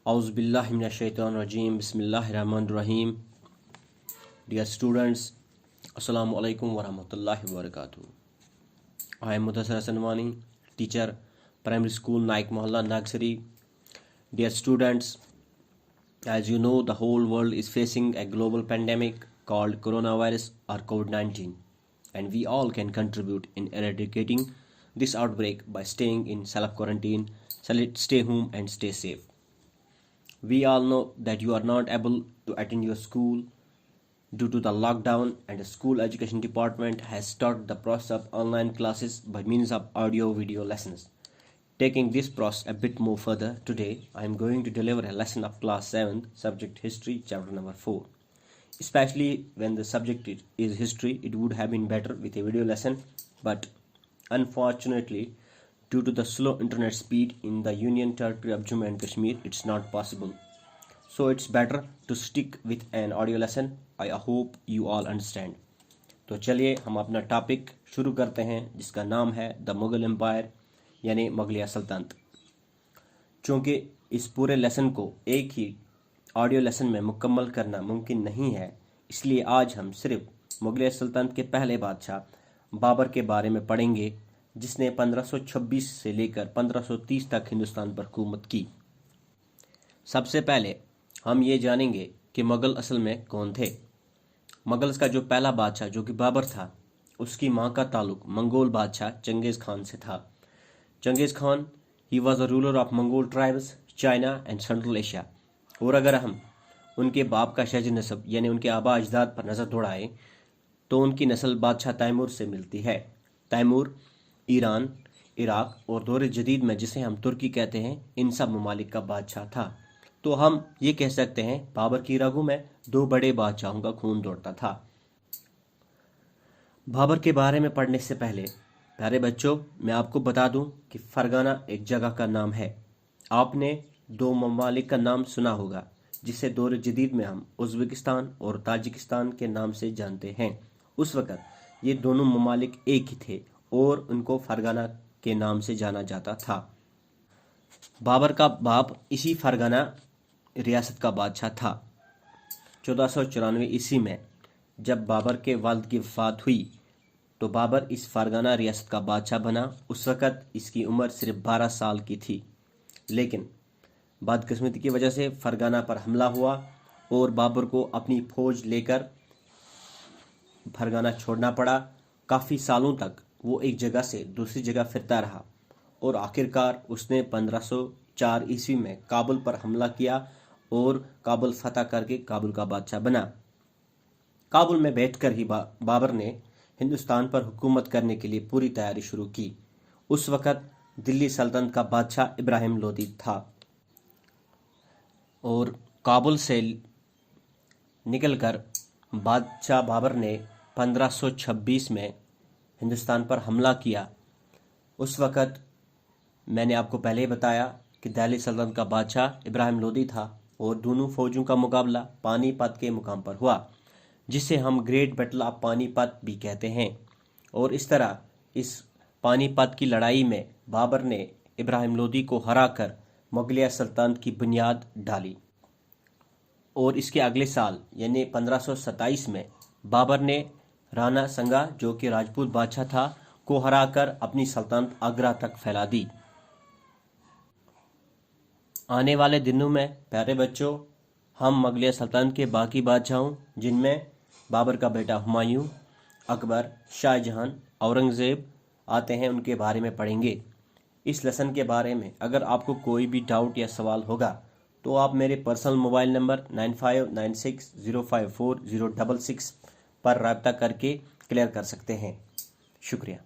Auzubillahi minash-shaytanir-rajim. Bismillahir-rahmanir-rahim. Dear students, Assalamu alaikum wa rahmatullahi wa barakatuh. I am Mudassir Sanwani, teacher, Primary School, Naik Mohalla, Nagsari. Dear students, as you know, the whole world is facing a global pandemic called coronavirus or COVID-19, and we all can contribute in eradicating this outbreak by staying in self-quarantine, stay home and stay safe. We all know that you are not able to attend your school due to the lockdown, and the school education department has started the process of online classes by means of audio video lessons. Taking this process a bit more further, today I am going to deliver a lesson of class 7th, subject history, chapter number 4. Especially when the subject is history, it would have been better with a video lesson, but unfortunately, due to the slow internet speed in the Union Territory of Jammu and Kashmir, it's not possible. So it's better to stick with an audio lesson. I hope you all understand. तो चलिए हम अपना topic शुरू करते हैं, जिसका नाम है द मुगल एम्पायर यानी मुगलिया सल्तनत। चूँकि इस पूरे लेसन को एक ही ऑडियो लेसन में मुकम्मल करना मुमकिन नहीं है, इसलिए आज हम सिर्फ मुगलिया सल्तनत के पहले बादशाह बाबर के बारे में पढ़ेंगे, जिसने 1526 से लेकर 1530 तक हिंदुस्तान पर हुकूमत की। सबसे पहले हम ये जानेंगे कि मुग़ल असल में कौन थे। मुग़ल्स का जो पहला बादशाह जो कि बाबर था, उसकी माँ का ताल्लुक मंगोल बादशाह चंगेज़ खान से था। Changez Khan he was a ruler of Mongol tribes, China and central Asia. और अगर हम उनके बाप का शहज नस्ब यानी उनके आबा अजदाद पर नज़र दौड़ाएं तो उनकी नस्ल बादशाह तैमूर से मिलती है। तैमूर ईरान, इराक और दौर जदीद में, जिसे हम तुर्की कहते हैं, इन सब ममालिक का बादशाह था। तो हम ये कह सकते हैं बाबर की रगों में दो बड़े बादशाहों का खून दौड़ता था। बाबर के बारे में पढ़ने से पहले प्यारे बच्चों, मैं आपको बता दूं कि फरगाना एक जगह का नाम है। आपने दो ममालिक का नाम सुना होगा, जिसे दौर जदीद में हम उज़्बेकिस्तान और ताजिकिस्तान के नाम से जानते हैं। उस वक़्त ये दोनों ममालिक एक ही थे और उनको फरगाना के नाम से जाना जाता था। बाबर का बाप इसी फरगाना रियासत का बादशाह था। 1494 ईस्वी में जब बाबर के वालिद की वफ़ात हुई तो बाबर इस फरगाना रियासत का बादशाह बना। उस वक़्त इसकी उम्र सिर्फ 12 साल की थी, लेकिन बदकिस्मती की वजह से फरगाना पर हमला हुआ और बाबर को अपनी फौज लेकर फरगाना छोड़ना पड़ा। काफ़ी सालों तक वो एक जगह से दूसरी जगह फिरता रहा और आखिरकार उसने 1504 ईस्वी में काबुल पर हमला किया और काबुल फतह करके काबुल का बादशाह बना। काबुल में बैठकर ही बाबर ने हिंदुस्तान पर हुकूमत करने के लिए पूरी तैयारी शुरू की। उस वक़्त दिल्ली सल्तनत का बादशाह इब्राहिम लोदी था और काबुल से निकलकर बादशाह बाबर ने 1526 में हिंदुस्तान पर हमला किया। उस वक़्त मैंने आपको पहले ही बताया कि दिल्ली सल्तनत का बादशाह इब्राहिम लोदी था और दोनों फौजों का मुकाबला पानीपत के मुकाम पर हुआ, जिसे हम ग्रेट बैटल ऑफ पानीपत भी कहते हैं। और इस तरह इस पानीपत की लड़ाई में बाबर ने इब्राहिम लोदी को हराकर मुगलिया सल्तनत की बुनियाद डाली। और इसके अगले साल यानी 1527 में बाबर ने राणा संगा, जो कि राजपूत बादशाह था, को हराकर अपनी सल्तनत आगरा तक फैला दी। आने वाले दिनों में प्यारे बच्चों, हम मुगलिया सल्तनत के बाकी बादशाहों, जिनमें बाबर का बेटा हुमायूं, अकबर, शाहजहां, औरंगज़ेब आते हैं, उनके बारे में पढ़ेंगे। इस लेसन के बारे में अगर आपको कोई भी डाउट या सवाल होगा तो आप मेरे पर्सनल मोबाइल नंबर 9596054066 पर राब्ता करके क्लियर कर सकते हैं। शुक्रिया।